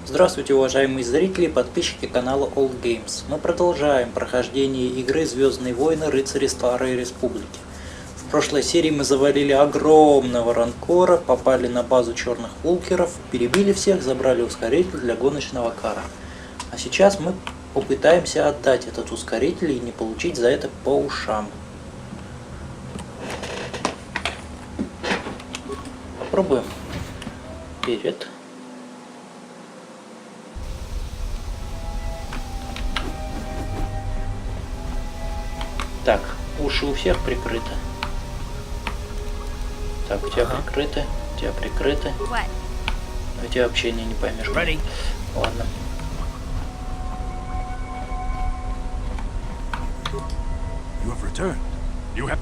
Здравствуйте, уважаемые зрители и подписчики канала All Games. Мы продолжаем прохождение игры Звездные войны Рыцари Старой Республики. В прошлой серии мы завалили огромного ранкора, попали на базу черных вулкеров, перебили всех, забрали ускоритель для гоночного кара. А сейчас мы попытаемся отдать этот ускоритель и не получить за это по ушам. Попробуем. Вперед. Так, уши у всех прикрыты. Так, у тебя прикрыты, у тебя прикрыты. У тебя вообще не поймешь. Ладно. You have returned. You have.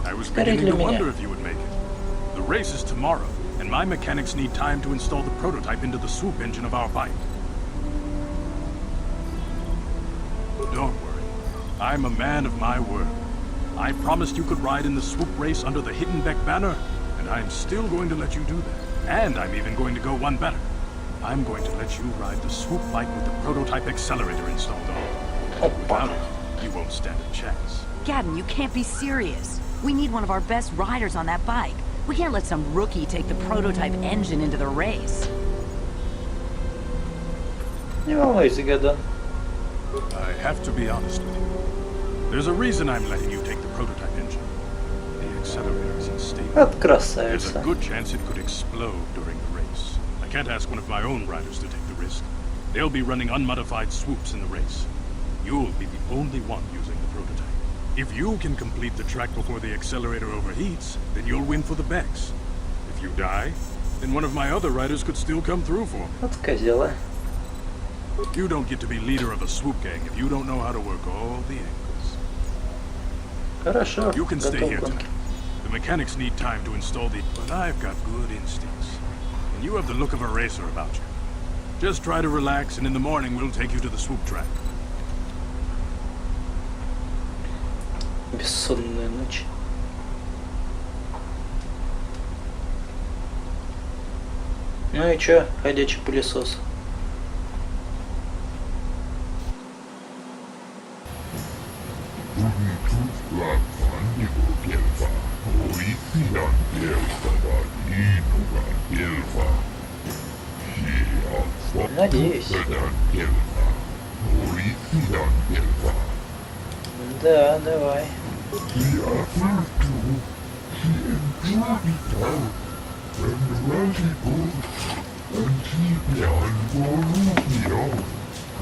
I was beginning to wonder if you would make it. The race is tomorrow, and my mechanics need time to install the prototype into the swoop engine of our bike. Don't worry. I'm a man of my word. I promised you could ride in the swoop race under the Hittenbeck banner, and I'm still going to let you do that. And I'm even going to go one better. I'm going to let you ride the swoop bike with the prototype accelerator installed on it. Without it, you won't stand a chance. Gadden, you can't be serious. We need one of our best riders on that bike. We can't let some rookie take the prototype engine into the race. Не волнуйся, Гадан. I have to be honest with you. There's a reason I'm letting you take the prototype engine. The accelerator is unstable. Вот красавица. There's a good chance it could explode during the race. I can't ask one of my own riders to take the risk. They'll be running unmodified swoops in the race. You'll be the only one using the prototype. If you can complete the track before the accelerator overheats, then you'll win for the Becks. If you die, then one of my other riders could still come through for me. Вот козела. You don't get to be leader of a swoop gang if you don't know how to work all the angles. Хорошо. You can stay here tonight. The mechanics need time to install the... But I've got good instincts. And you have the look of a racer about you. Just try to relax, and in the morning we'll take you to the swoop track. Бессонная ночь. Ну и чё, ходячий пылесос? Надеюсь. Да, давай.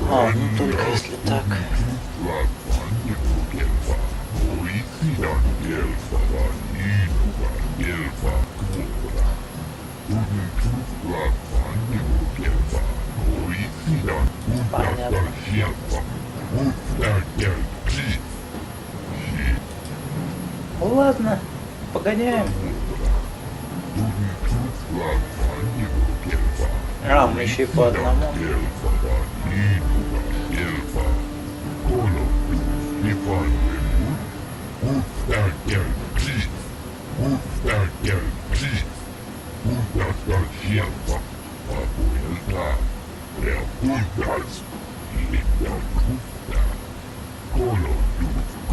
А, ну только если так. Понятно. Ладно, погоняем. А, мы еще и по одному.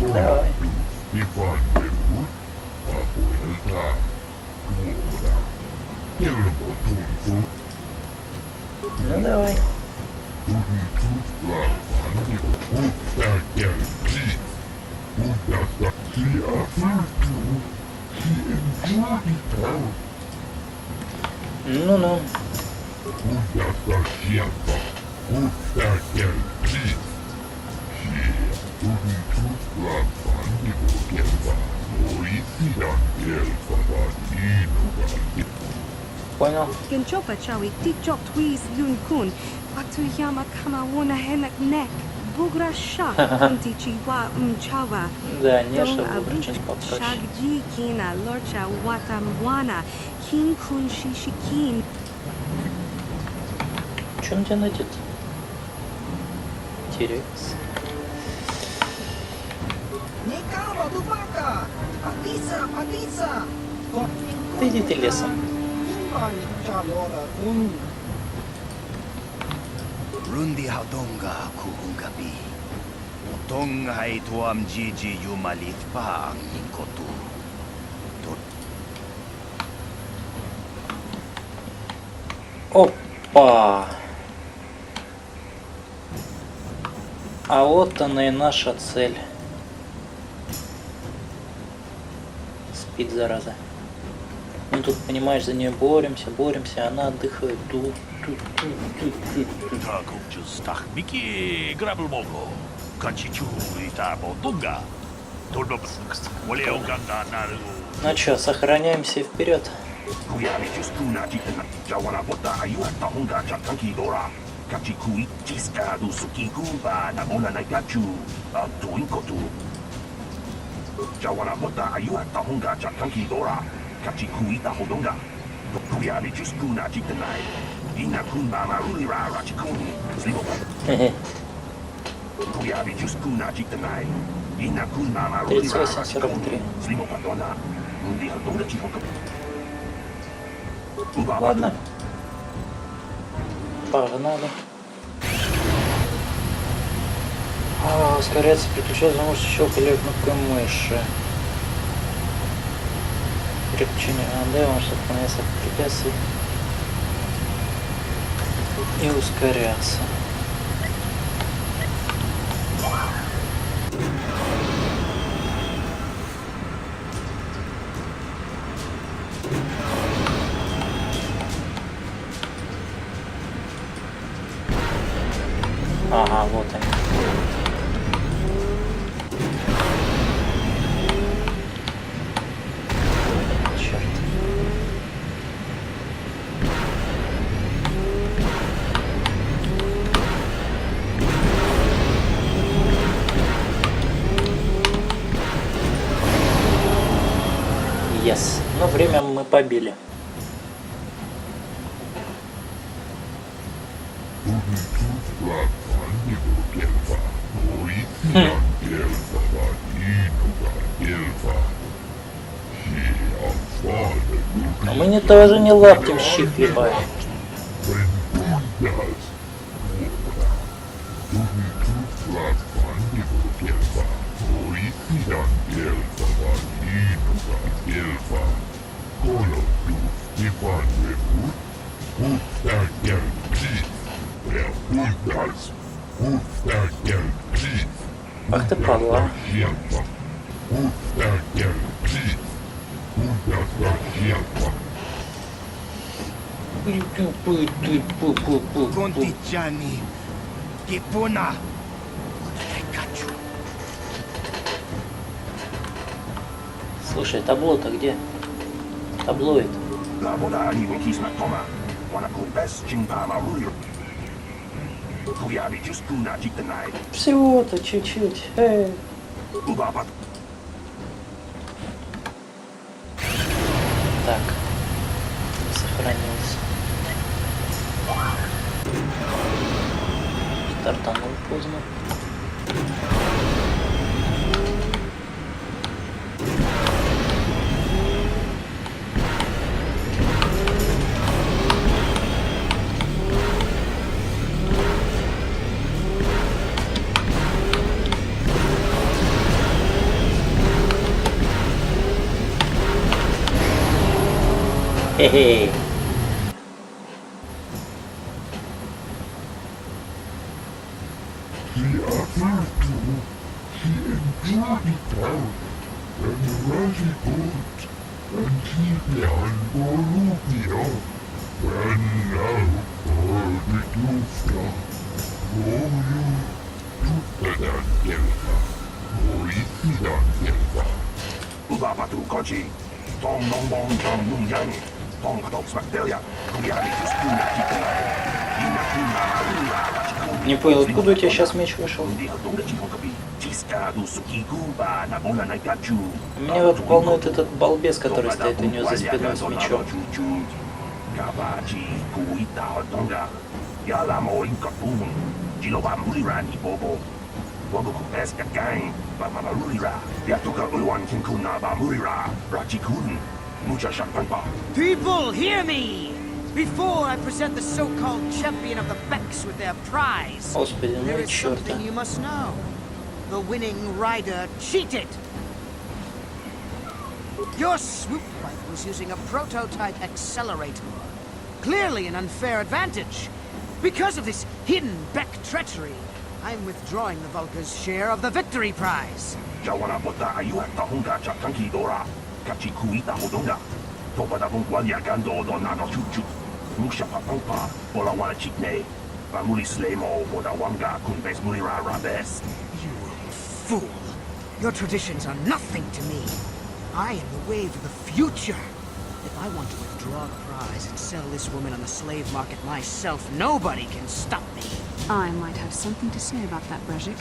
Давай. Ну давай. Ну-ну. Понял. Genchopa chawi tikchok tweez yun kun. Waktu yama kama wona henak nek. Bugra shak kunti chiwa chawa. Да, не чтобы очень попроще. Shagji kina lorcha watamwana. Kin kun shishikin. Что он тебя найдет? Терекс. Да иди ты лесом. Rundi haudonga kuhungabi. Otonga hai tuam jiji yumalit pa ang inkotu. Опа! А вот она и наша цель. Спит, зараза. Мы тут, понимаешь, за нее боремся, она отдыхает. Ну чё, сохраняемся вперед. Ладно. Погнали. Ускоряется, переключается, может щелкали кнопкой мыши. Переключение АД, может отклоняться от препятствий и ускоряться. Ага, вот они. Черт. Yes. Но время мы побили. А мы не тоже не лаптем щи хлебаем. Ах ты падла. Контичани. Кипуна. Слушай, табло-то где? Таблоид. Всего-то чуть-чуть. Так. Сохранился. Стартанул поздно. Хе-хе. Не понял, откуда у тебя сейчас меч вышел? Меня вот волнует этот балбес, который стоит у нее за спиной с мечом. People, hear me! Before I present the so-called champion of the Becks with their prize, Господи, ну there и is чёрта. something you must know. The winning rider cheated. Your swoop bike was using a prototype accelerator. Clearly an unfair advantage. Because of this hidden Beck treachery, I'm withdrawing the Vulca's share of the victory prize. You fool! Your traditions are nothing to me. I am the wave of the future. If I want to withdraw the prize and sell this woman on the slave market myself, nobody can stop me. I might have something to say about that, Brejik.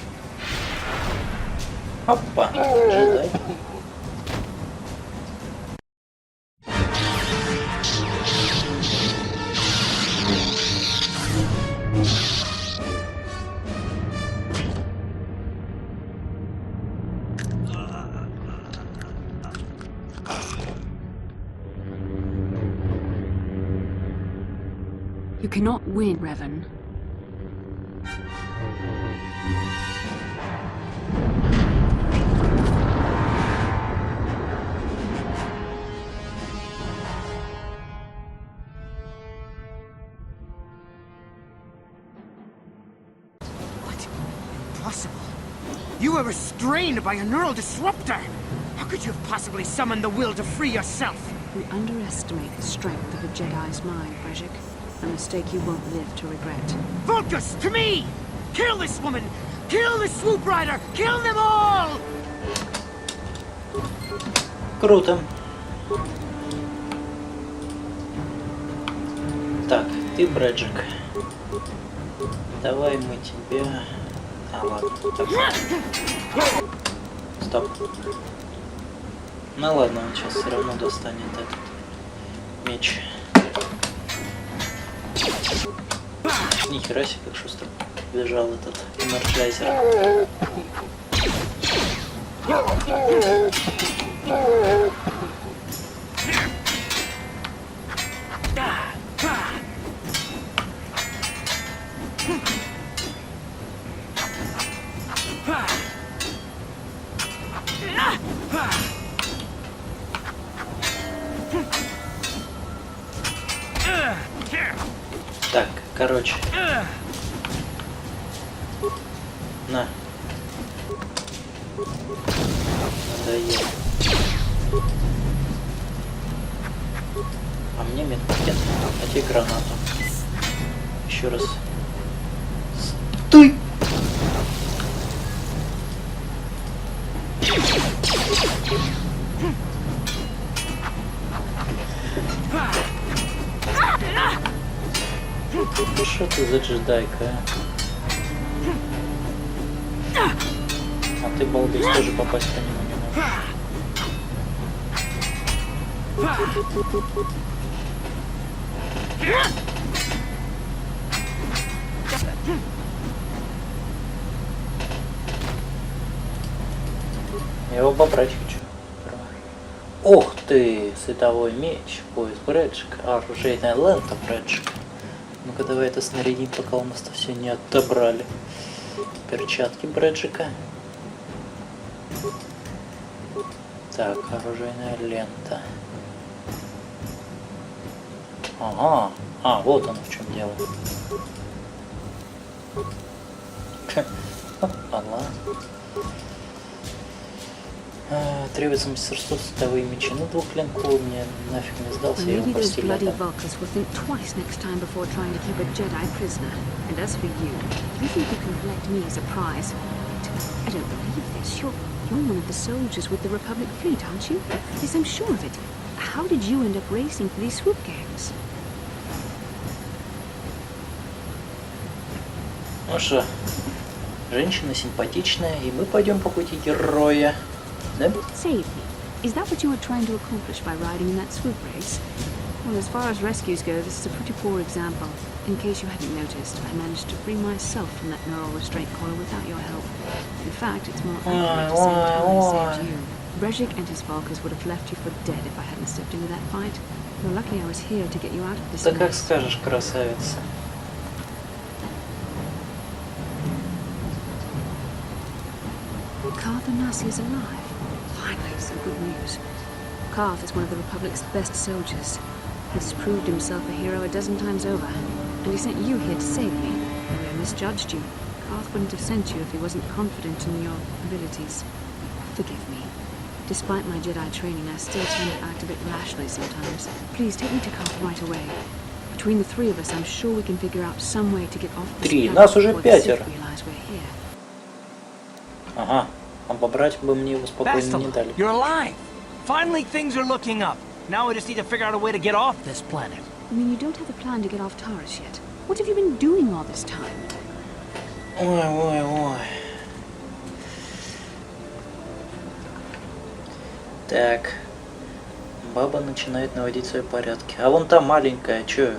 Опа, джедай. You cannot win, Revan. What? Impossible. You were restrained by a neural disruptor. How could you have possibly summoned the will to free yourself? We underestimate the strength of a Jedi's mind, Brejik. A mistake you won't live to regret. Vulcus, to me! Kill this woman! Kill the swoop rider! Kill them all! Круто. Так, ты, Брэджик. Давай мы тебя... А, ладно. Так. Стоп. Ну ладно, он сейчас все равно достанет этот меч. Нихера себе, как шустро бежал этот энерджайзер. Так, короче. На. Надоело. А мне медпакет. А тебе гранату. Еще раз. Стой! Что ты за джедайка, а? А ты, балбес, тоже попасть по нему не можешь. Я его побрать хочу. Ух ты, световой меч, пояс Брэджика, оружейная лента Брэджика. Ну-ка давай это снарядим, пока у нас-то все не отобрали. Перчатки Брэджика. Так, оружейная лента. Ага. А, вот оно в чем дело. Ладно. Требуется мастерство, световые мечи. Ну, двухклинковый мне нафиг не сдался, я его Maybe those просил. bloody Vulcans will think twice next time before trying to keep a Jedi prisoner. And as for you, you think you can collect me as a prize? I don't believe this. You're one of the soldiers with the Republic fleet, aren't you? Yes, I'm sure of it. How did you end up racing for these swoop gangs? Ну что, женщина симпатичная, и мы пойдем по пути героя. Да? Save me. Is that what you were trying to accomplish by riding in that swoop race? Well, as far as rescues go, this is a pretty poor example. In case you hadn't noticed, I managed to free myself from that neural restraint coil without your help. In fact, it's more accurate to say that I saved you. Brejik and his Volkers would have left you for dead if I hadn't stepped into that fight. You're lucky I was here to get you out of this Да как mess. скажешь, красавица. Karth Onasi is alive. Finally, some good news. Karth is one of the Republic's best soldiers. He's proved himself a hero a dozen times over. And he sent you here to save me. Maybe I misjudged you. Karth wouldn't have sent you if he wasn't confident in your abilities. Forgive me. Despite my Jedi training, I still tend to act a bit rashly sometimes. Please take me to Karth right away. Between the three of us, I'm sure we can figure out some way to get off this Три. planet Нас уже before the Sith пятеро. realize we're here. Ага. А побрать бы мне его спокойно не дали. You're alive! Finally, things are looking up. Now we just need to figure out a way to get off this planet. You mean you don't have a plan to get off Taurus yet? What have you been doing all this time? Ой. Так. Баба начинает наводить свои порядки. А вон та маленькая, чё?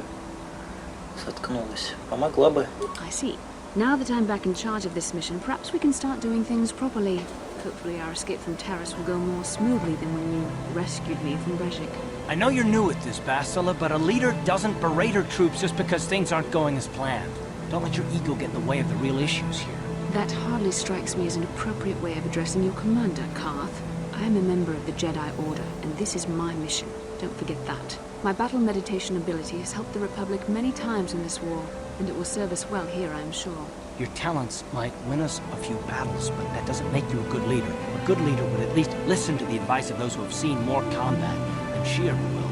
Соткнулась. Помогла бы. I see. Now that I'm back in charge of this mission, perhaps we can start doing things properly. Hopefully our escape from Taurus will go more smoothly than when you rescued me from Brejik. I know you're new at this, Bastila, but a leader doesn't berate her troops just because things aren't going as planned. Don't let your ego get in the way of the real issues here. That hardly strikes me as an appropriate way of addressing your commander, Karth. I am a member of the Jedi Order, and this is my mission. Don't forget that. My battle meditation ability has helped the Republic many times in this war, and it will serve us well here, I'm sure. Your talents might win us a few battles, but that doesn't make you a good leader. A good leader would at least listen to the advice of those who have seen more combat than Shir will.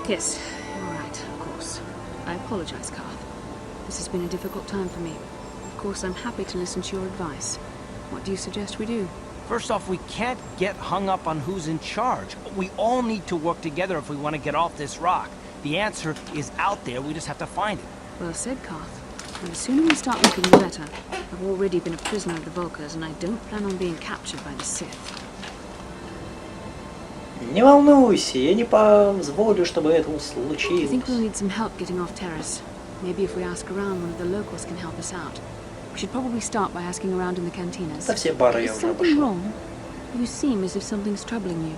Yes, you're right, of course. I apologize, Karth. This has been a difficult time for me. Of course, I'm happy to listen to your advice. What do you suggest we do? First off, we can't get hung up on who's in charge. We all need to work together if we want to get off this rock. The answer is out there, we just have to find it. Well said, Karth. And the sooner we start looking, the better. I've already been a prisoner of the Volkers, and I don't plan on being captured by the Sith. Не волнуйся, я не позволю, чтобы это I случилось. think we'll need some help getting off Taurus. Maybe if we ask around, one of the locals can help us out. We should probably start by asking around in the cantinas. Да все бары я Is уже something обошел. wrong? You seem as if something's troubling you.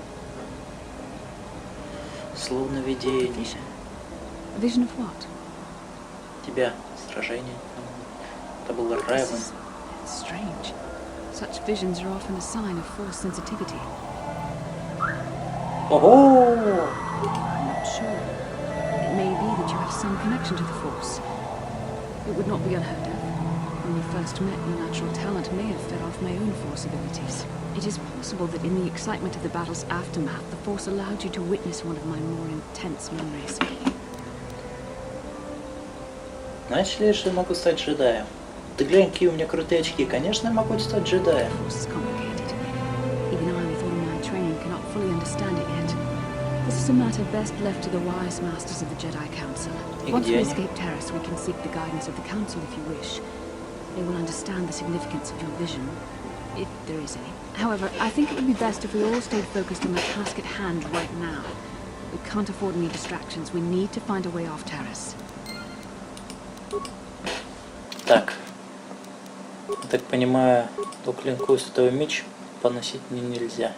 Словно видение. A vision of what? Тебя. Сражение. Это был This Ревен. is strange. Such visions are often a sign of force sensitivity. Ого! I'm not sure. It may be that you have some connection to the Force. It would not be unheard of. When we first met, your natural talent may have fed off my own Force abilities. It is possible that in the excitement of the battle's aftermath, the Force allowed you to witness one of my more intense memories. Знаешь ли, что я могу стать джедаем? Ты глянь, какие у меня крутые очки. Конечно, я могу стать джедаем. The Force is complicated. Even I, with all my training, cannot fully understand it yet. This is a matter best left to the wise masters of the Jedi Council. И Once где we они? escape Taurus, we can seek the guidance of the Council if you wish. They will understand the significance of your vision, if there is any. However, I think it would be best if we all stayed focused on the task at hand right now. We can't afford any distractions. We need to find a way off Taurus. Так. Я так понимаю, двуклинковый световой меч поносить мне нельзя.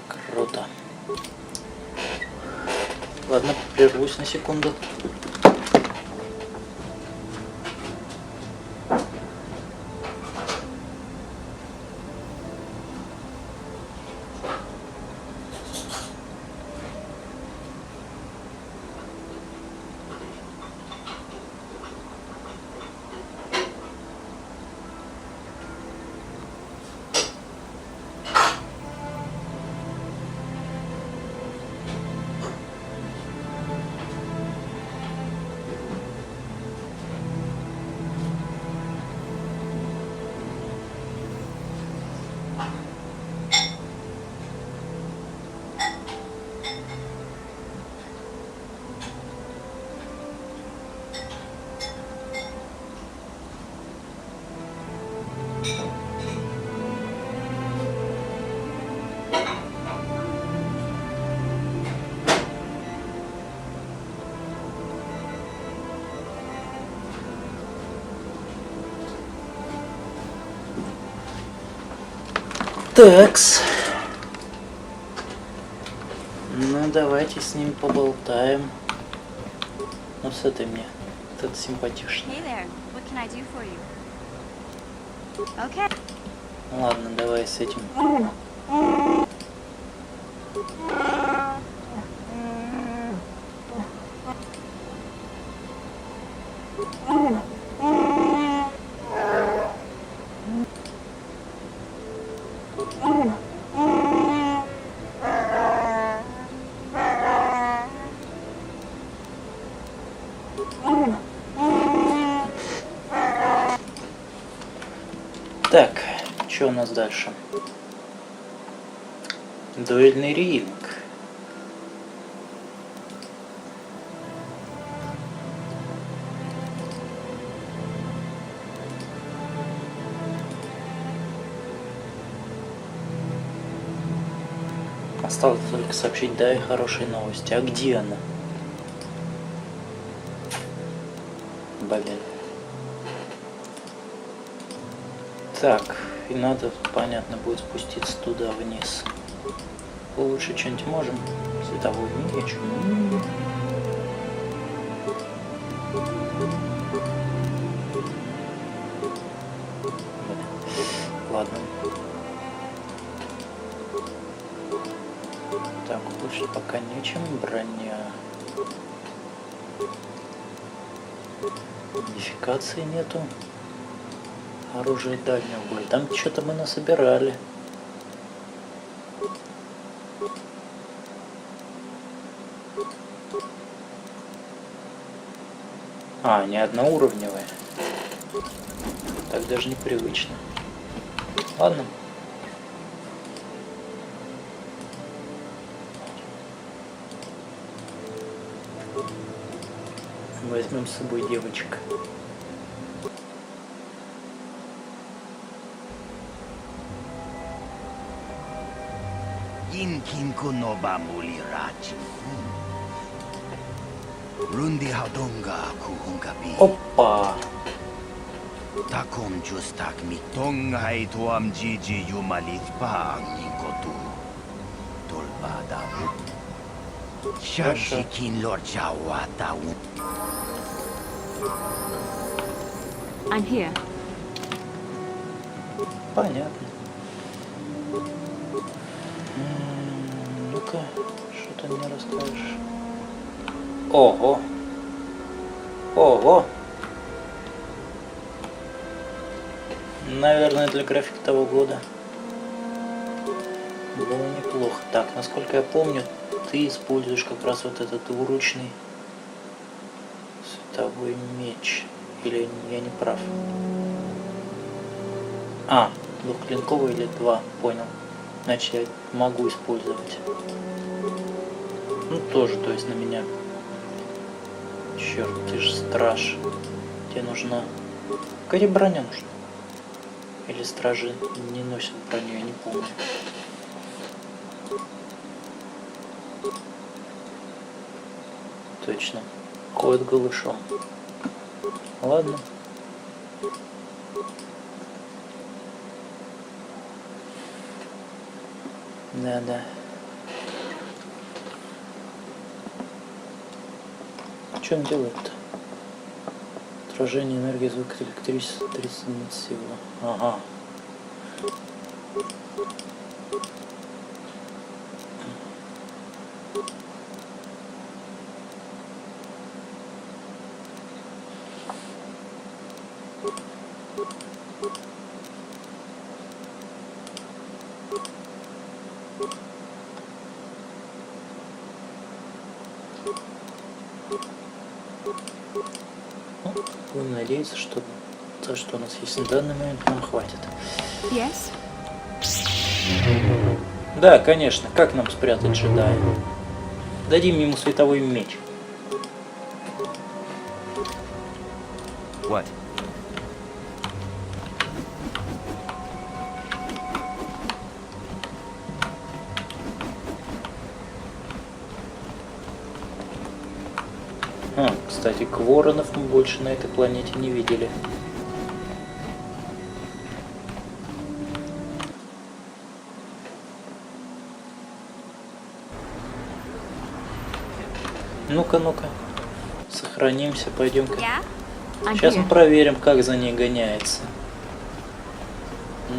Круто. Ладно, прервусь на секунду. Такс. Ну, давайте с ним поболтаем. Ну, с этой мне. Вот это симпатичный. Hey there. What can I do for you? Okay. Ладно, давай с этим. Так, что у нас дальше? Дуэльный ринг. Осталось только сообщить, да, и хорошие новости. А где она? Блин. Так, и надо, понятно, будет спуститься туда вниз. Лучше что-нибудь можем? Световой меч. Ладно. Так, лучше пока нечем. Броня. Модификации нету. Оружие дальнего боя. Там что-то мы насобирали. А, не одноуровневые. Так даже непривычно. Ладно. Возьмем с собой девочек. Inkinko no bamuli rachi. Rundi hadonga kuhungabi. Опа! Takom justak mi tongai tuam jiji yumalit pa ninkotu. Tolbada. Shajikin lord jawata. I'm here. Понятно. Ну-ка, что ты мне расскажешь? Ого! Ого! Наверное, для графики того года было неплохо. Так, насколько я помню, ты используешь как раз вот этот двуручный световой меч. Или я не прав? А, двухклинковый или два, понял. Значит, я могу использовать. Ну, тоже, то есть на меня. Черт, ты же страж. Тебе нужна... Какая тебе броня нужна? Или стражи не носят броню, я не помню. Точно. Ходит голышом. Ладно. Да. Что он делает-то? Отражение энергии, звук, электричество, 30 единиц силы. Ага. Будем надеяться, что то, что у нас есть на данный момент, нам хватит. Yes? Да, конечно. Как нам спрятать джедая? Дадим ему световой меч. What? Кстати, кворонов мы больше на этой планете не видели. Ну-ка, ну-ка. Сохранимся, пойдем-ка. Yeah? Сейчас мы проверим, как за ней гоняется.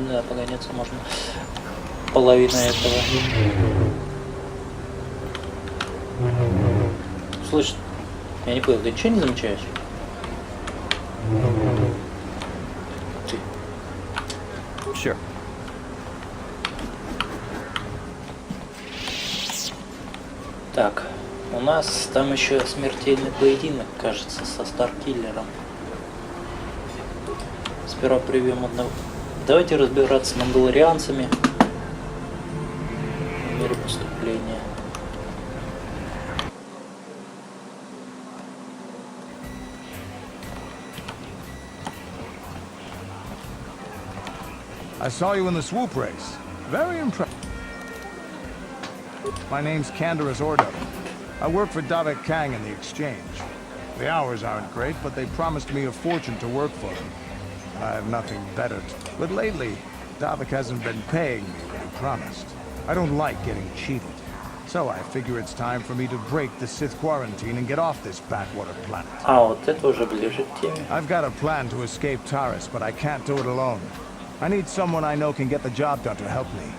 Да, погоняться можно. Половина этого. Слышь, я не понял, ты ничего не замечаешь? Ты. Sure. Так, у нас там еще смертельный поединок, кажется, со Старкиллером. Сперва привьем одного. Давайте разбираться с мандалорианцами в мере поступления. I saw you in the swoop race. Very impressive. My name's Canderous Ordo. I work for Davik Kang in the exchange. The hours aren't great, but they promised me a fortune to work for them. I have nothing better to... But lately, Davik hasn't been paying me what he promised. I don't like getting cheated. So I figure it's time for me to break the Sith quarantine and get off this backwater planet. А, вот это уже ближе к теме. I've got a plan to escape Taris, but I can't do it alone. I need someone I know can get the job done to help me.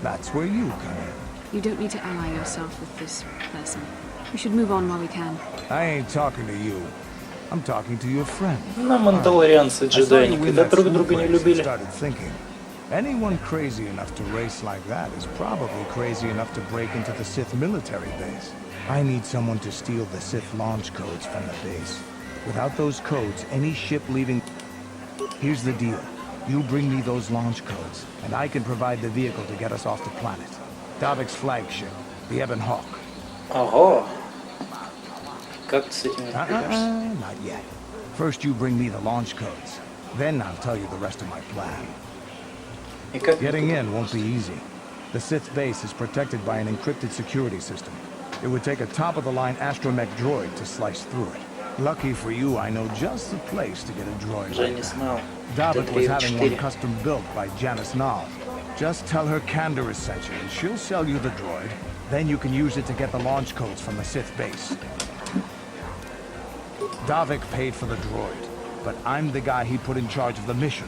That's where you come in. You don't need to ally yourself with this person. We should move on while we can. I ain't talking to you. I'm talking to your friend. На мандалорианцы джедаи никогда друг друга не любили. Started thinking. Anyone crazy enough to race like that is probably crazy enough to break into the Sith military base. I need someone to steal the Sith launch codes from the base. Without those codes, any ship leaving... Here's the deal. You bring me those launch codes, and I can provide the vehicle to get us off the planet. Davik's flagship, the Ebon Hawk. Ого! Как ты с этим разберешься? Not yet. First you bring me the launch codes. Then I'll tell you the rest of my plan. И как Getting in won't be easy. The Sith base is protected by an encrypted security system. It would take a top-of-the-line astromech droid to slice through it. Lucky for you, I know just the place to get a droid Уже like не that. знал. Davik was having one 4. custom built by Janice Nall. Just tell her Canderous sent you, and she'll sell you the droid. Then you can use it to get the launch codes from the Sith base. Davik paid for the droid, but I'm the guy he put in charge of the mission.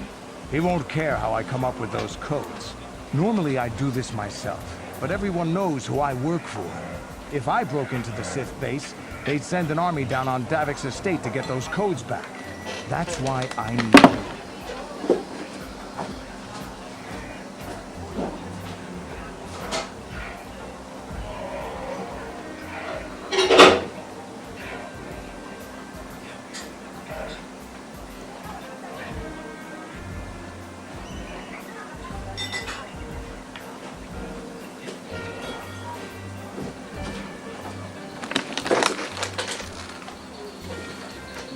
He won't care how I come up with those codes. Normally I do this myself, but everyone knows who I work for. If I broke into the Sith base, they'd send an army down on Davik's estate to get those codes back. That's why I need you.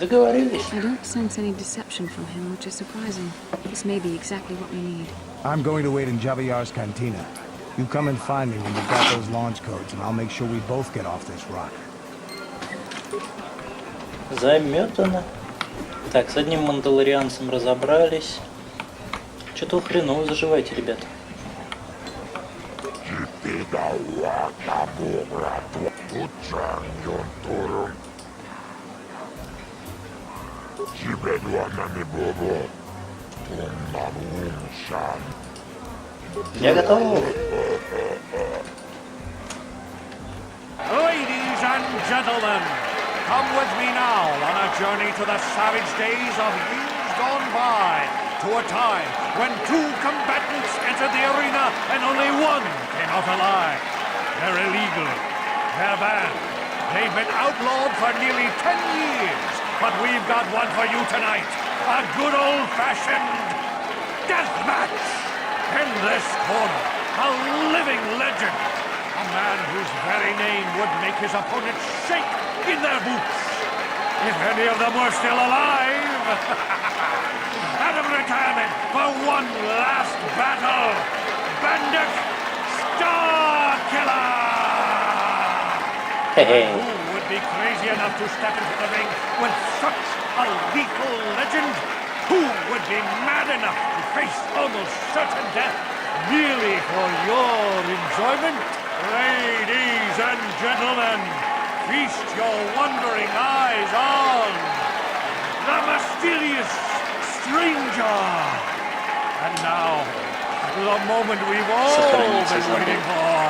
Договорились? I don't sense any deception from him, which is surprising. This may be exactly what we need. I'm going to wait in Javiyar's cantina. You come and find me when you've got those launch codes, and I'll make sure we both get off this rock. Заметано. Так, с одним мандалорианцем разобрались. Что-то хреново заживайте, ребята. Я готов. Ladies and gentlemen, come with me now on a journey to the savage days of years gone by, to a time when 2 combatants entered the arena and only 1 came out alive. They're illegal. They're banned. They've been outlawed for nearly 10 years, but we've got one for you tonight. A good old-fashioned death match. In this corner, a living legend. A man whose very name would make his opponents shake in their boots. If any of them were still alive. Out of retirement for one last battle. Bandit Starkiller! Who would be crazy enough to step into the ring with such a lethal legend? Who would be mad enough to face almost certain death merely for your enjoyment? Ladies and gentlemen, feast your wondering eyes on the mysterious stranger. And now, the moment we've all been waiting for.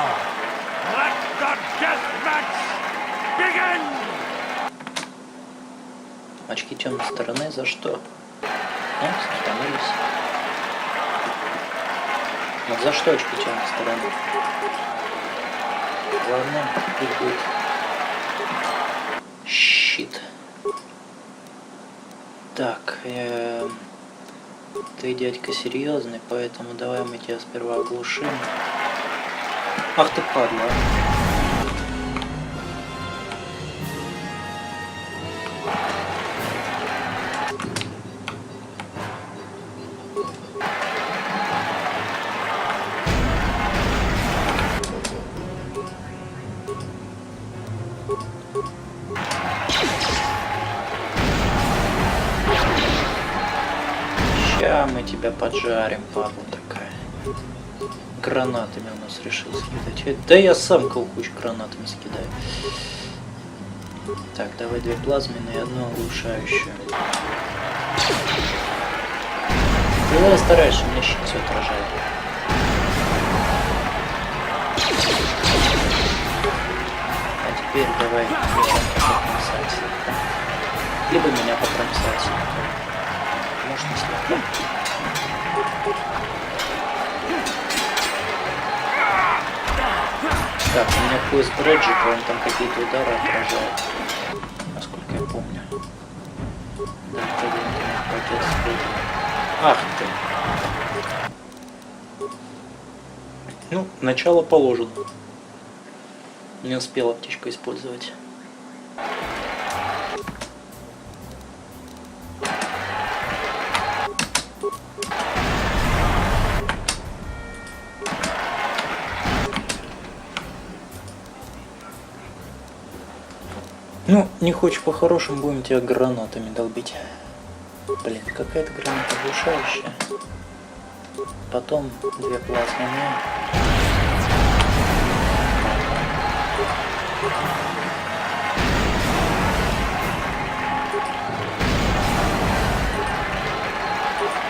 Let the death match begin! Очки темной стороны за что? Сохранились. Вот за что очки темной стороны? Ладно, их будет. Щит. Так, ты дядька серьезный, поэтому давай мы тебя сперва оглушим. Ах ты падла. Ща мы тебя поджарим, падла такая. Гранатами у нас решил скидать. Да я сам колкуч гранатами скидаю. Так, давай 2 плазменные и 1 оглушающую. Я стараюсь, у меня щит все отражает. А теперь давай мечом покромсать. Либо меня покромсать. Может, не слегка. Так, у меня поиск Брэджика, он там какие-то удары отражает. Насколько я помню. Да, пакет сходит. Ах ты. Ну, начало положено. Не успел аптечку использовать. Ну, не хочешь по-хорошему, будем тебя гранатами долбить. Блин, какая-то граната оглушающая. Потом 2 плазменные.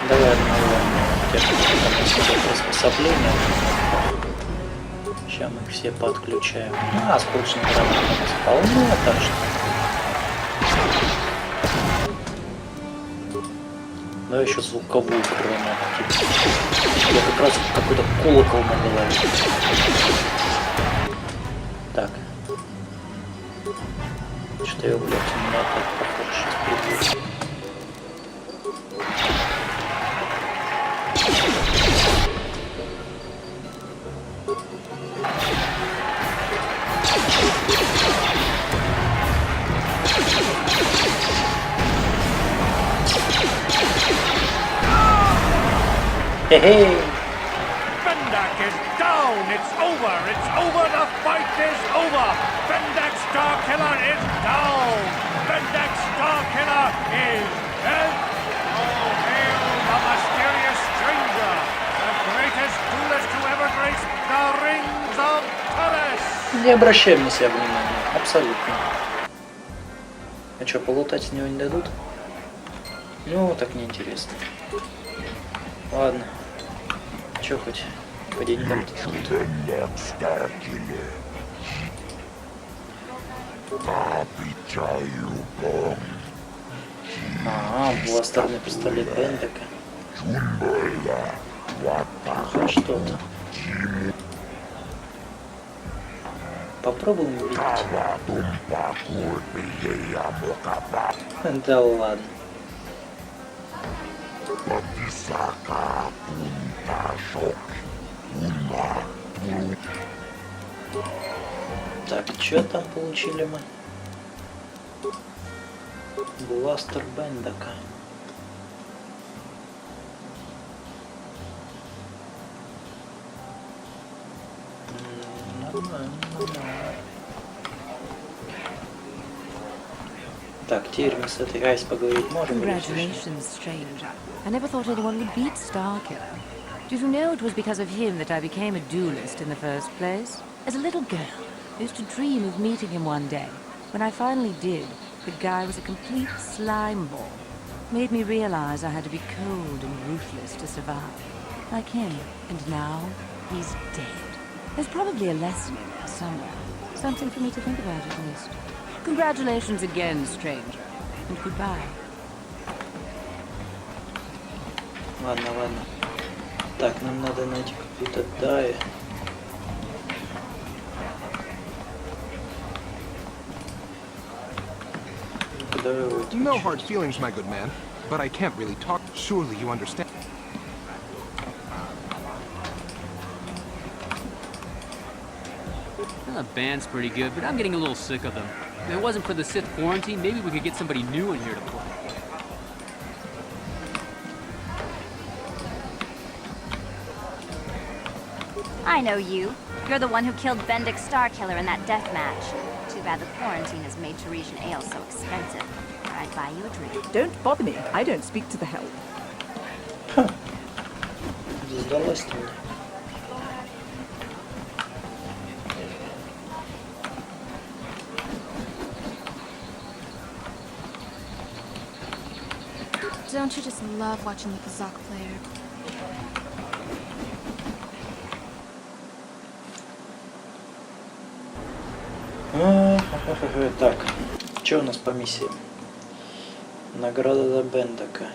Давай одного приспособления. Сейчас мы их все подключаем. А, скучный гранат у нас полно, так что. Давай еще звуковую гранату. Я как раз какой-то колокол на голове. Так. Что я, блядь, у меня опять похоже сейчас прибудет. Hey! Bendak is down! It's over! It's over! The fight is over! Bendak Starkiller is down! Bendak Starkiller is dead! Oh, hail the mysterious stranger! The greatest duelist to ever grace the rings of Taurus! Не обращай на себя внимания. Абсолютно. А что, полутать с него не дадут? Ну, так неинтересно. Ладно. Чё хоть по деньгам-то тут? Ага, бластерный пистолет Бендека. Хоть что-то. Попробуем увидеть. Да ладно. Так, что там получили мы? Бластер Бендека. Так, теперь мы с этой Айс поговорить можем? Congratulations, stranger. I never thought anyone would beat Starkiller. Did you know it was because of him that I became a duelist in the first place? As a little girl, I used to dream of meeting him one day. When I finally did, the guy was a complete slime ball. Made me realize I had to be cold and ruthless to survive. Like him. And now, he's dead. There's probably a lesson in there somewhere. Something for me to think about at least. Congratulations again, stranger. And goodbye. Ладно, ладно. Так, нам надо найти какую-то Дайи. No hard feelings, my good man. But I can't really talk. Surely you understand. The band's pretty good, but I'm getting a little sick of them. If it wasn't for the Sith quarantine, maybe we could get somebody new in here to play. I know you. You're the one who killed Bendick Starkiller in that death match. Too bad the quarantine has made Teresian ale so expensive. Or I'd buy you a drink. Don't bother me. I don't speak to the help. Сдалась мне. Don't you just love watching the Kazakh player? Так, что у нас по миссии? Награда за Бендака.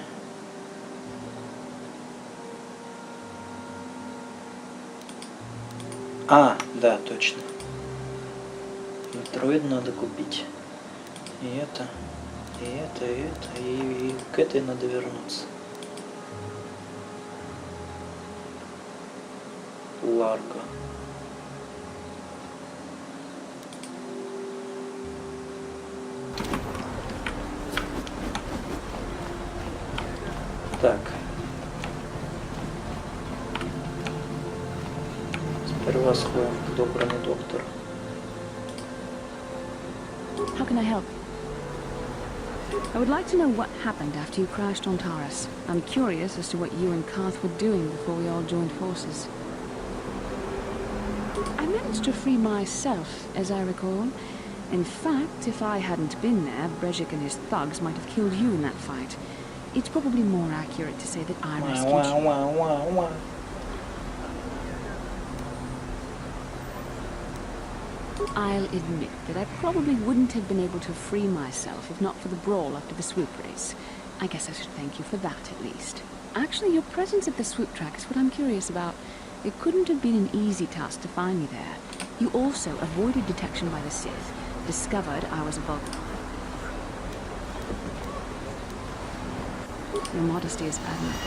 А, да, точно. Метроид надо купить. И это, и это, и это, и к этой надо вернуться. Ларго. Так. Сперва сходим к доброму доктору. How can I help? I would like to know what happened after you crashed on Taurus. I'm curious as to what you and Karth were doing before we all joined forces. I managed to free myself, as I recall. In fact, if I hadn't been there, Brejik and his thugs might have killed you in that fight. It's probably more accurate to say that I rescued you. I'll admit that I probably wouldn't have been able to free myself if not for the brawl after the swoop race. I guess I should thank you for that, at least. Actually, your presence at the swoop track is what I'm curious about. It couldn't have been an easy task to find me there. You also avoided detection by the Sith, discovered I was a bug. Your modesty is admirable.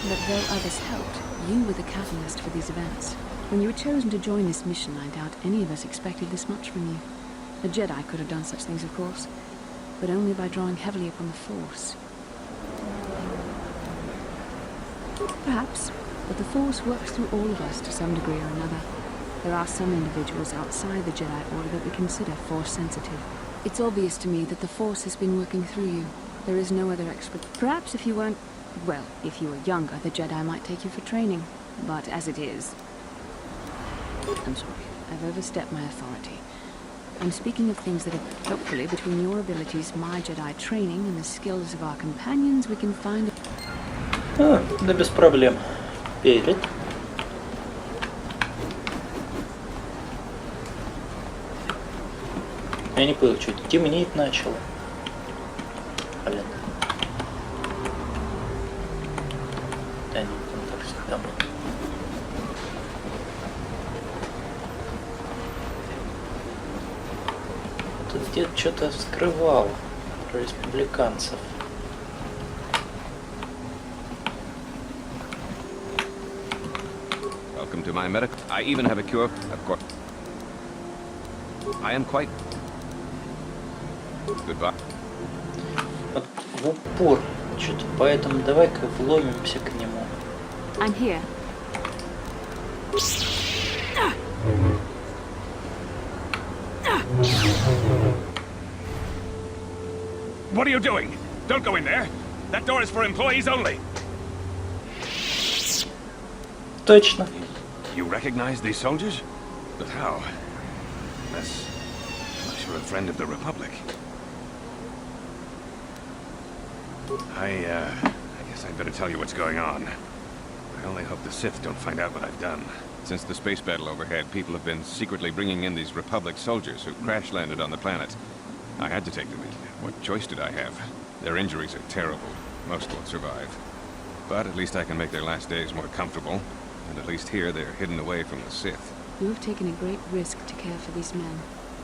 But though others helped, you were the catalyst for these events. When you were chosen to join this mission, I doubt any of us expected this much from you. A Jedi could have done such things, of course, but only by drawing heavily upon the Force. Perhaps, but the Force works through all of us to some degree or another. There are some individuals outside the Jedi Order that we consider Force-sensitive. It's obvious to me that the Force has been working through you. There is no other expert. Perhaps if you weren't... well, if you were younger, the Jedi might take you for training. But as it is... I'm sorry, I've overstepped my authority. I'm speaking of things that are, hopefully, between your abilities, my Jedi training, and the skills of our companions, we can find... Да без проблем. Перед. Я не понял, что темнеть начало. Блин. Да нет, он так всегда был. Тут где-то что-то скрывал про республиканцев. Welcome to my medical. I even have a cure, of course. I am quite... Goodbye. Вот в упор что-то, поэтому давай-ка вломимся к нему. I'm here. What are you doing? Don't go in there. That door is for employees only. Точно. You recognize these soldiers? But how? Unless you're a friend of the Republic. Republic. I guess I'd better tell you what's going on. I only hope the Sith don't find out what I've done. Since the space battle overhead, people have been secretly bringing in these Republic soldiers who crash-landed on the planet. I had to take them in. What choice did I have? Their injuries are terrible. Most won't survive. But at least I can make their last days more comfortable. And at least here, they're hidden away from the Sith. You have taken a great risk to care for these men.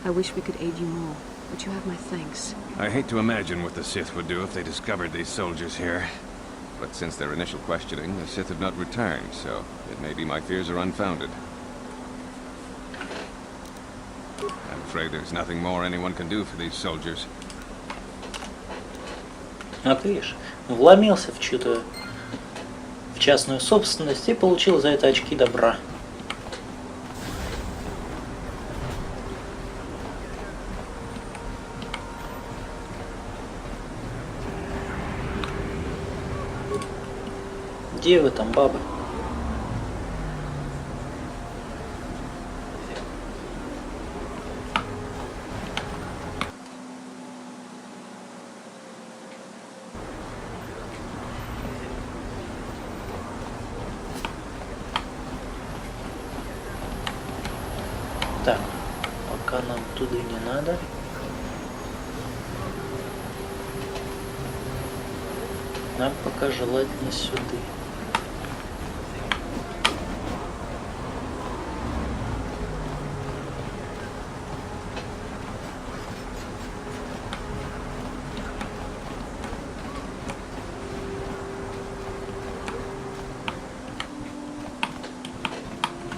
I wish we could aid you more, but you have my thanks. I hate to imagine what the Sith would do if they discovered these soldiers here. But since their initial questioning, the Sith have not returned, so it may be my fears are unfounded. I'm afraid there's nothing more anyone can do for these soldiers. Вот видишь, вломился в чью-то в частную собственность и получил за это очки добра. Где вы там, баба? Так, пока нам туда не надо. Нам пока желательно сюда.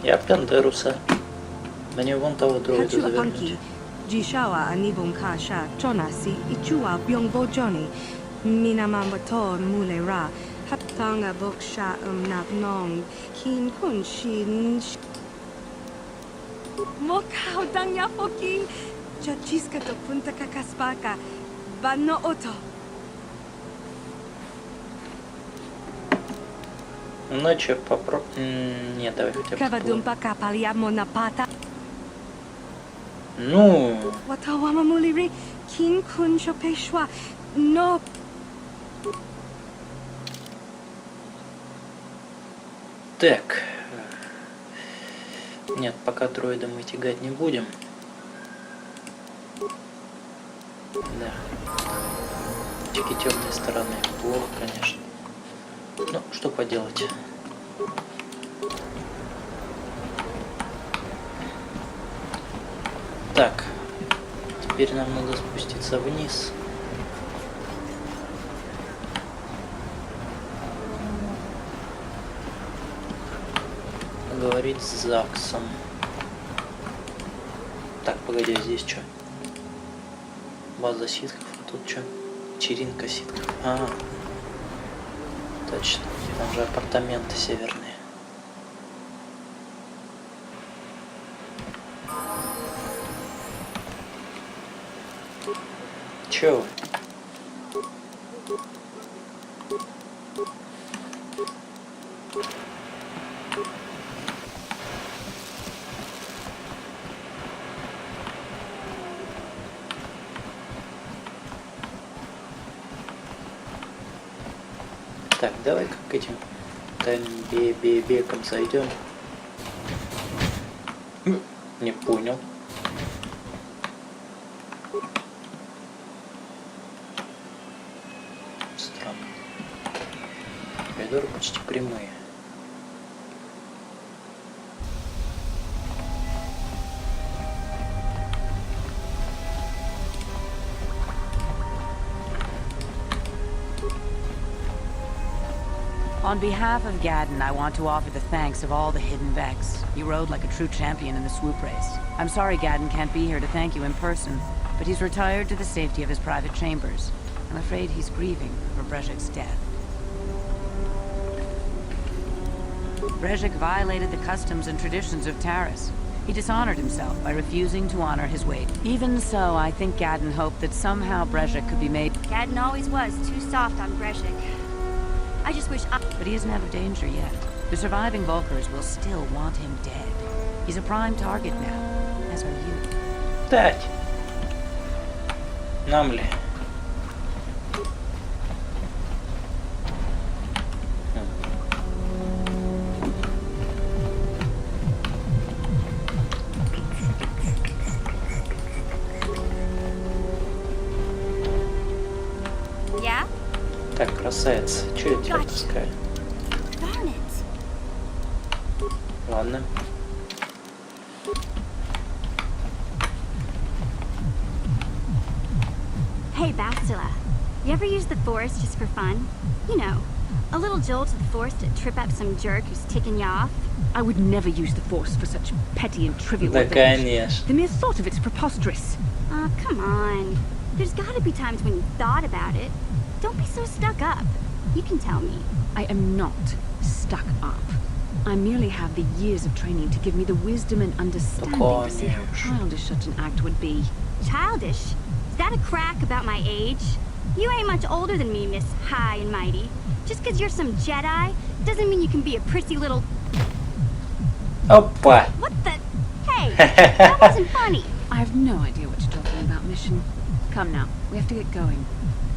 Я Пендеруса. Мне вон того дроида завернуть. Jishawa anibum kasha chonasi ichua byongbo Johnny minamamato mulera haptanga boksha nabnong kin kun shin mokau danya foki chachiska to punta kakaspaka bano oto. Ну чё, попробуем... Нет, давай хотя бы попробуем. Ну... Так. Нет, пока дроида мы тягать не будем. Да. Очки темной стороны. Плохо, конечно. Ну, что поделать. Так. Теперь нам надо спуститься вниз. Поговорить с Заксом. Так, погоди, а здесь что? База ситков, а тут что? Вечеринка ситков. Точно, там же апартаменты северные. Чё? Так, давай-ка к этим бекам зайдем. Не понял. Странно. Коридоры почти прямые. On behalf of Gadden, I want to offer the thanks of all the Hidden Vex. You rode like a true champion in the swoop race. I'm sorry Gadden can't be here to thank you in person, but he's retired to the safety of his private chambers. I'm afraid he's grieving for Brezhik's death. Brezhik violated the customs and traditions of Taris. He dishonored himself by refusing to honor his weight. Even so, I think Gadden hoped that somehow Brezhik could be made... Gadden always was too soft on Brezhik. I just wish But he isn't out of danger yet. The surviving Volkers will still want him dead. He's a prime target now, as are you. Дать. Нам ли? Yeah? Так, красавица. Че я тебя таскаю? Darn it. Ладно. Hey, Bastila. You ever use the Force just for fun? You know, a little jolt of the Force to trip up some jerk who's ticking you off? I would never use the Force for such petty and trivial Да, revenge. конечно. The mere thought of it's preposterous. Oh, come on. There's gotta be times when you thought about it. Don't be so stuck up. You can tell me. I am not stuck up. I merely have the years of training to give me the wisdom and understanding to see how childish such an act would be. Childish? Is that a crack about my age? You ain't much older than me, Miss High and Mighty. Just 'cause you're some Jedi doesn't mean you can be a prissy little... Опа! What the... Hey, that wasn't funny. I have no idea what you're talking about, Mission. Come now, we have to get going.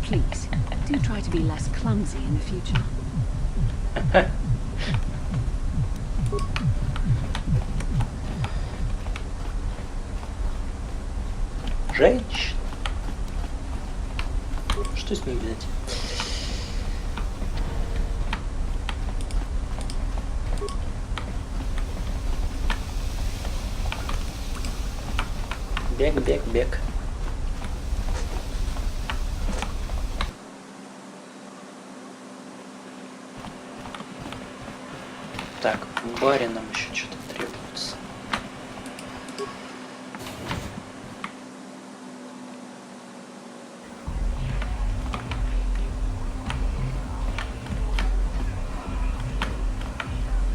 Please, do try to be less clumsy in the future. Женщина. Что с ней взять? Бег, бег, бег. Так, в баре нам еще что-то требуется.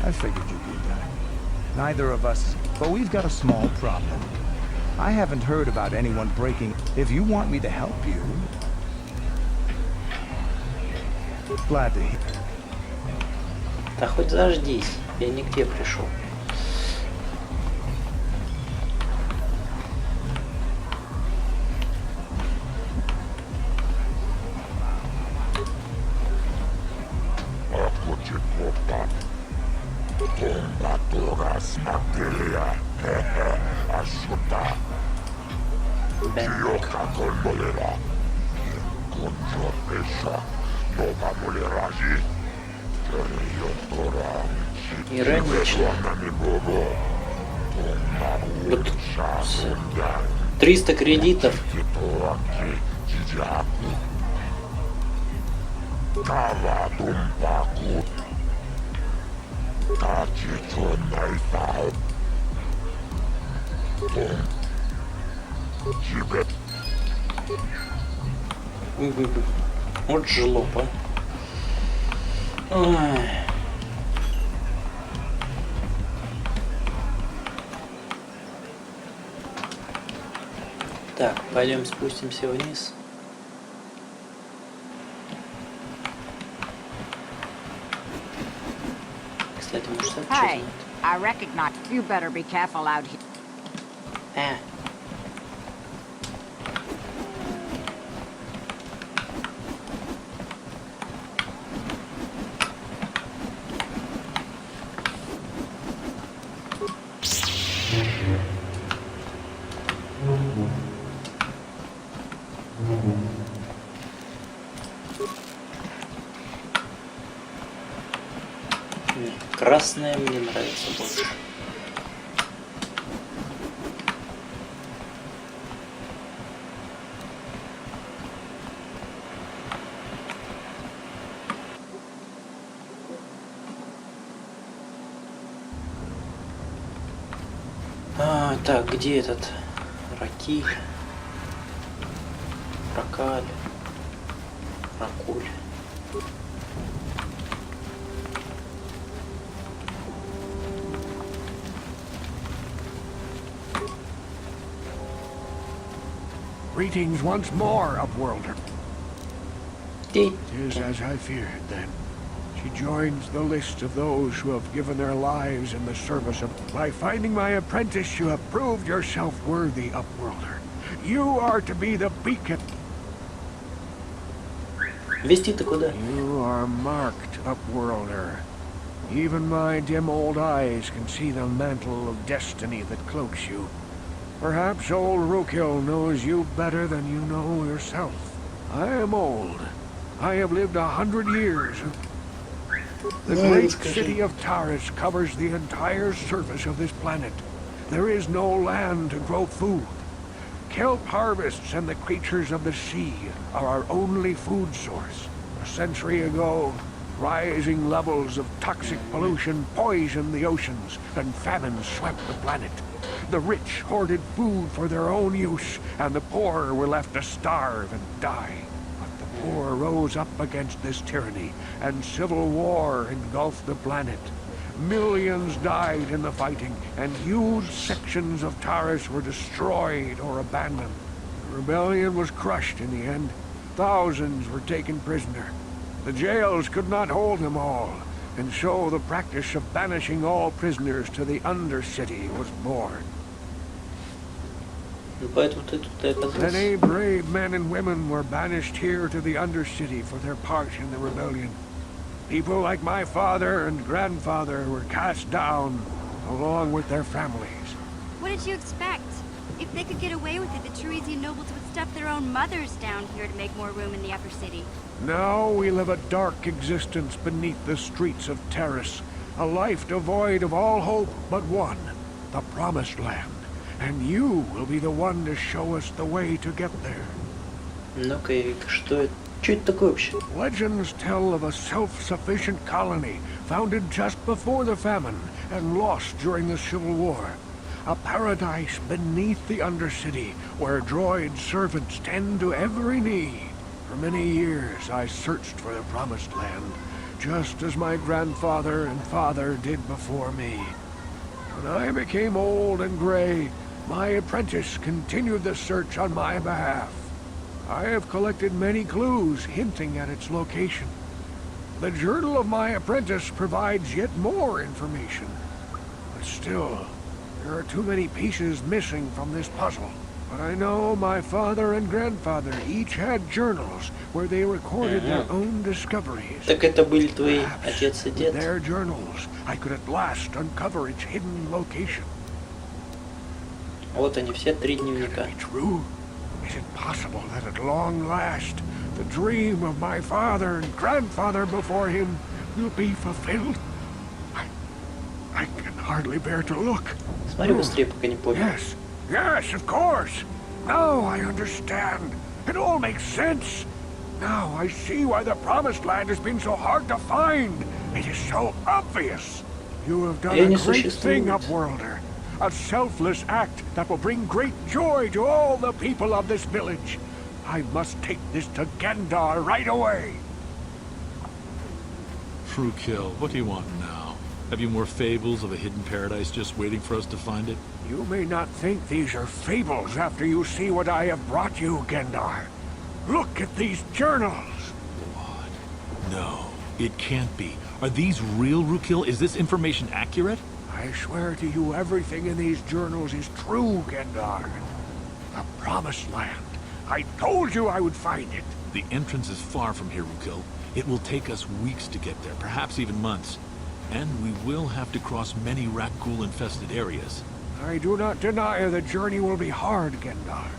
I figured you'd be back. Neither of us, but we've got a small problem. I haven't heard about anyone breaking. If you want me to help you, glad to hear. Да хоть заждись, я нигде пришел. Иронично. Вот 300 кредитов. Вот жлоб, а. Ой. Так, пойдем спустимся вниз. Кстати, может, что Hey, знает? I recognize you better be careful out here. Красная мне нравится больше. Так, где этот Раки? Ракаль? Ракуль? Greetings once more, Upworlder. Tis as I feared, then. She joins the list of those who have given their lives in the service of... By finding my apprentice, you have proved yourself worthy, Upworlder. You are to be the beacon. Вести-то куда? You are marked, Upworlder. Even my dim old eyes can see the mantle of destiny that cloaks you. Perhaps old Rukil knows you better than you know yourself. I am old. I have lived 100 years. The great city of Taris covers the entire surface of this planet. There is no land to grow food. Kelp harvests and the creatures of the sea are our only food source. A century ago, rising levels of toxic pollution poisoned the oceans, and famine swept the planet. The rich hoarded food for their own use, and the poor were left to starve and die. But the poor rose up against this tyranny, and civil war engulfed the planet. Millions died in the fighting, and huge sections of Taris were destroyed or abandoned. The rebellion was crushed in the end. Thousands were taken prisoner. The jails could not hold them all, and so the practice of banishing all prisoners to the Undercity was born. Many brave men and women were banished here to the Undercity for their part in the rebellion. People like my father and grandfather were cast down, along with their families. What did you expect? If they could get away with it, the Teresian nobles would stuff their own mothers down here to make more room in the upper city. Now we live a dark existence beneath the streets of Taris, a life devoid of all hope but one, the Promised Land. And you will be the one to show us the way to get there. Ну-ка, что это? Что это такое вообще? Legends tell of a self-sufficient colony founded just before the famine and lost during the Civil War. A paradise beneath the Undercity where droid servants tend to every need. For many years I searched for the Promised Land, just as my grandfather and father did before me. When I became old and gray, my apprentice continued the search on my behalf. I have collected many clues hinting at its location. The journal of my apprentice provides yet more information. But still, there are too many pieces missing from this puzzle. But I know my father and grandfather each had journals where they recorded their own discoveries. Так это были твои отец и дед? With their journals, I could at last uncover its hidden location. Вот они, все 3 дневника. True? Is it possible that at long last, the dream of my father and grandfather before him will be fulfilled? I can hardly bear to look. Смотри быстрее, пока не понял. Yes, of course. Now I understand. It all makes sense. Now I see why the Promised Land has been so hard to find. It is so obvious. You have done a great thing, Upworlder. A selfless act that will bring great joy to all the people of this village. I must take this to Gendar right away. Frukill, what do you want now? Have you more fables of a hidden paradise just waiting for us to find it? You may not think these are fables after you see what I have brought you, Gendar. Look at these journals. What? No, it can't be. Are these real, Rukil? Is this information accurate? I swear to you everything in these journals is true, Gendar. The Promised Land. I told you I would find it. The entrance is far from here, Rukil. It will take us weeks to get there, perhaps even months. And we will have to cross many Rakghoul-infested areas. I do not deny the journey will be hard, Gendar.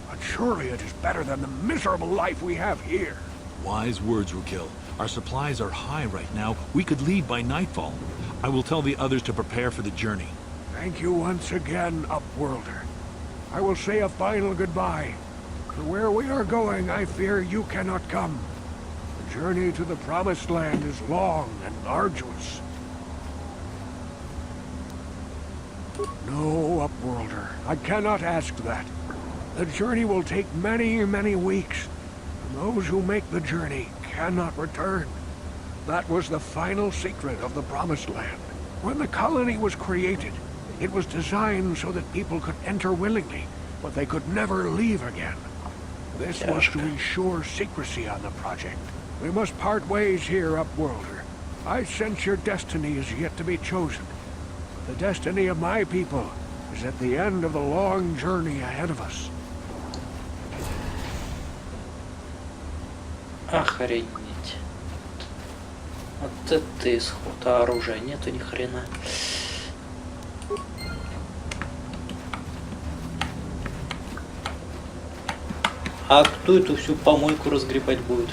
But surely it is better than the miserable life we have here. Wise words, Rukil. Our supplies are high right now. We could leave by nightfall. I will tell the others to prepare for the journey. Thank you once again, Upworlder. I will say a final goodbye. For where we are going, I fear you cannot come. The journey to the Promised Land is long and arduous. No, Upworlder. I cannot ask that. The journey will take many, many weeks. And those who make the journey cannot return. That was the final secret of the Promised Land. When the colony was created, it was designed so that people could enter willingly, but they could never leave again. This was to ensure secrecy on the project. We must part ways here, Upworlder. I sense your destiny is yet to be chosen. The destiny of my people is at the end of the long journey ahead of us. Охренеть. Вот это исход. А оружия нету ни хрена. А кто эту всю помойку разгребать будет?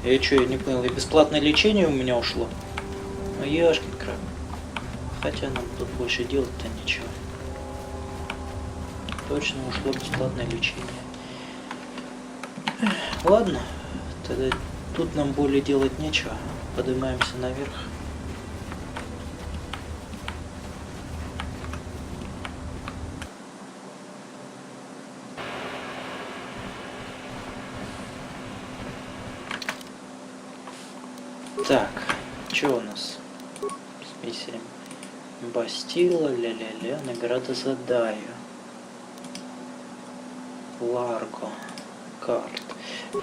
Я что, я не понял, и бесплатное лечение у меня ушло? Ну яшкин краб. Хотя нам тут больше делать-то нечего. Точно ушло бесплатное лечение. Ладно, тогда тут нам более делать нечего. Поднимаемся наверх. Так, что у нас с миссиями? Бастила, ля-ля-ля, награда за Даю. Ларго. Карт.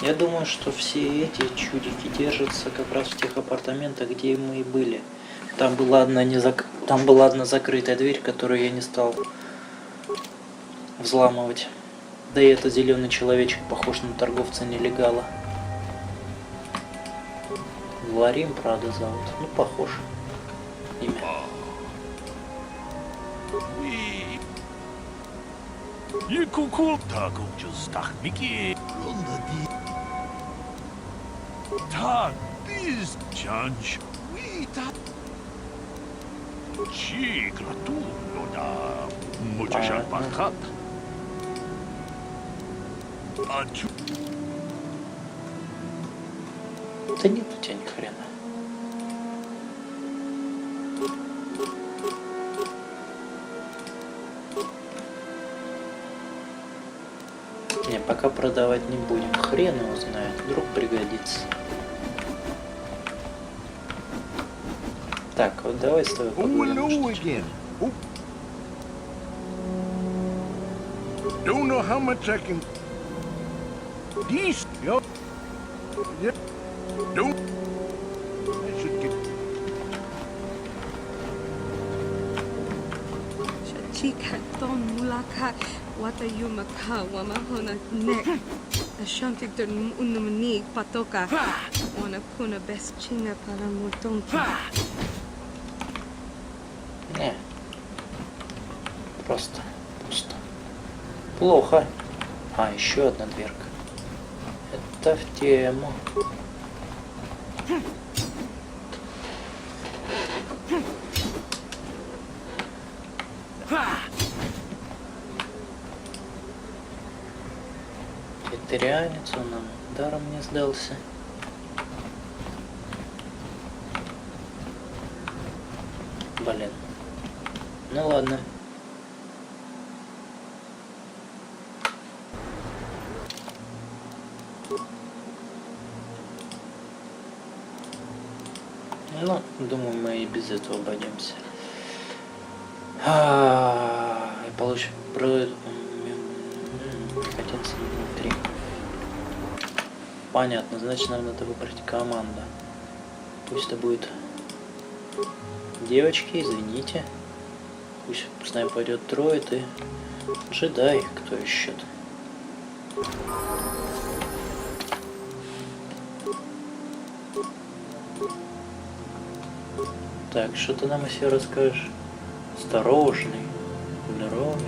Я думаю, что все эти чудики держатся как раз в тех апартаментах, где мы и были. Там была одна закрытая дверь, которую я не стал взламывать. Да и этот зеленый человечек похож на торговца нелегала. Ларим, правда, зовут. Ну, похож. Имя. Да нет у тебя ни хрена. Не, пока продавать не будем. Хрен его знает. Вдруг пригодится. Так, вот давай с тобой поговорим. Don't know how much I can. These, yo. Yeah. Don't. I should get. Chica ton mulaka wata yumaka wamahona nek. Ashantik don unumni patoka. Wana kuna best chinga para mutonki. Не. Просто пусто. Плохо. А, еще одна дверка. Это в тему. Вегетарианец, он нам даром не сдался. Блин. Ну ладно. Ну, думаю, мы и без этого обойдемся. И получим компетенции внутри. Понятно, значит нам надо выбрать команду. Пусть это будет девочки, извините. Пусть с нами пойдет трое, ты джедай, кто еще? Так, что ты нам еще расскажешь? Осторожный, здоровый,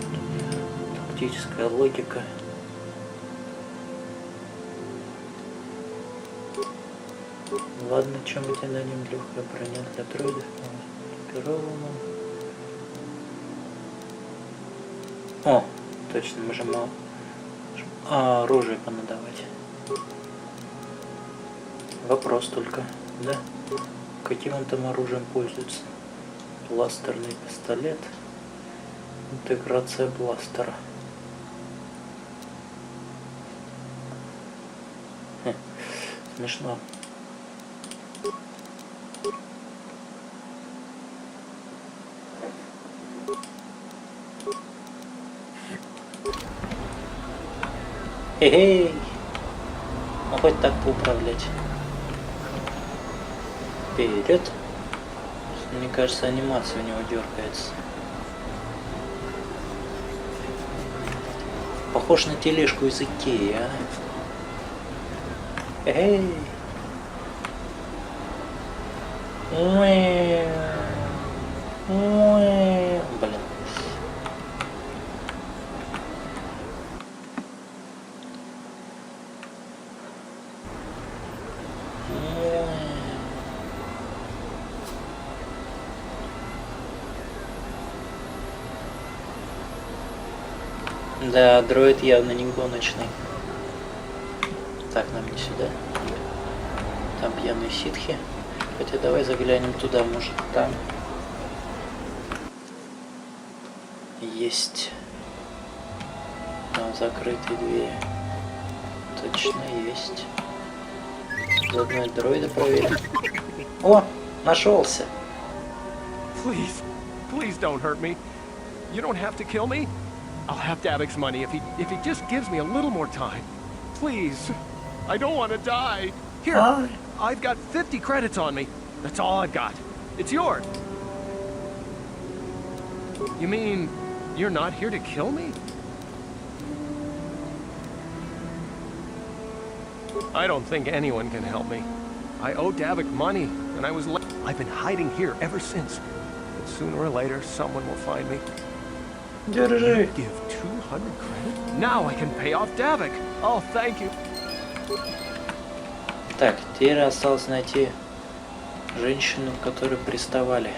тактическая логика. Ладно, чем мы тебе дадим? Легкая броня для дроидов, экипированным. О, точно, можем оружие понадавать. Вопрос только, да? Каким он там оружием пользуется? Бластерный пистолет. Интеграция бластера. Смешно. Эй, ну хоть так поуправлять. Вперед. Мне кажется, анимация у него дергается. Похож на тележку из Икеи, а? Эй! Блин. Да, дроид явно не гоночный. Так, нам не сюда. Там пьяные ситхи. Хотя давай заглянем туда, может там есть. Там закрытые двери. Точно есть. Заодно и дроида проверим. О, нашелся. Please, please don't hurt me. You don't have to kill me. I'll have Davik's money if he just gives me a little more time. Please. I don't want to die. Here, I've got 50 credits on me. That's all I've got. It's yours. You mean you're not here to kill me? I don't think anyone can help me. I owe Davik money, and I've been hiding here ever since. But sooner or later, someone will find me. You give 200 credits? Now I can pay off Davik. Oh, thank you. Так, теперь осталось найти женщину, которую приставали.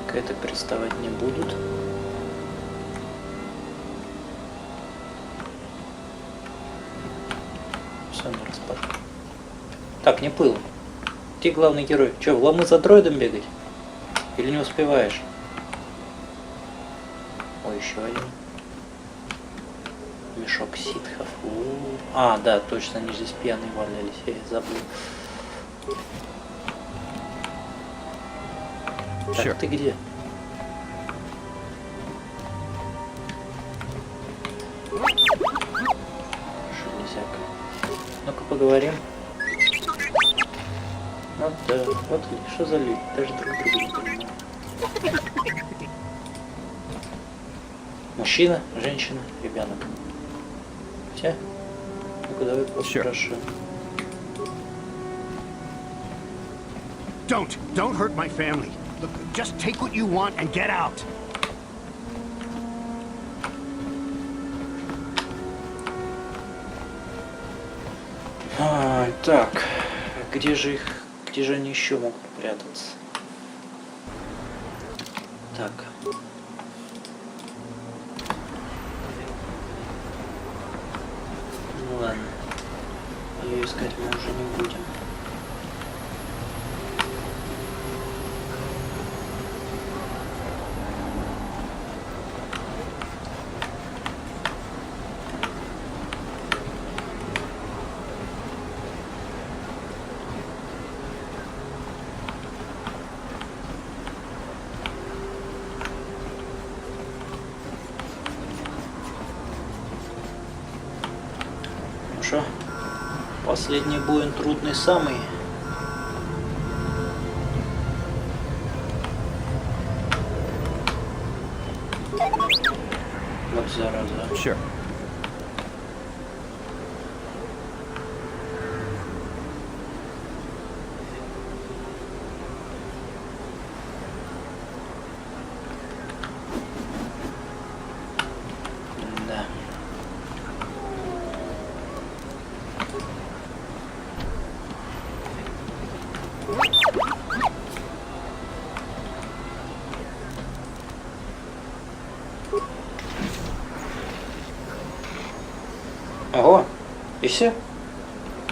К этой приставать не будут. Все на распашку. Так, не пыл. Ты главный герой. Че, в ломы за дроидом бегать? Или не успеваешь? Ой, еще один. Мешок ситхов. А, да, точно, они здесь пьяные валялись. Я забыл. Так, ты где? Железяка. Ну-ка поговорим. Вот да, вот что за люди, даже друг друга не понимают. Мужчина, женщина, ребенок. Все? Ну-ка давай попрошу. Don't hurt my family. Look, just take what you want and get out. Так, где же они еще могут прятаться? Так. Ну ладно. Ее искать мы уже не будем. Хорошо. Последний бой, он трудный самый. Вот зараза. Sure. Да. Ого, и все?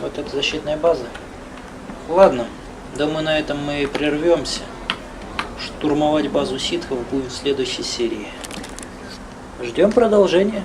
Вот это защитная база. Ладно, думаю, на этом мы и прервемся. Штурмовать базу ситхов будем в следующей серии. Ждем продолжения.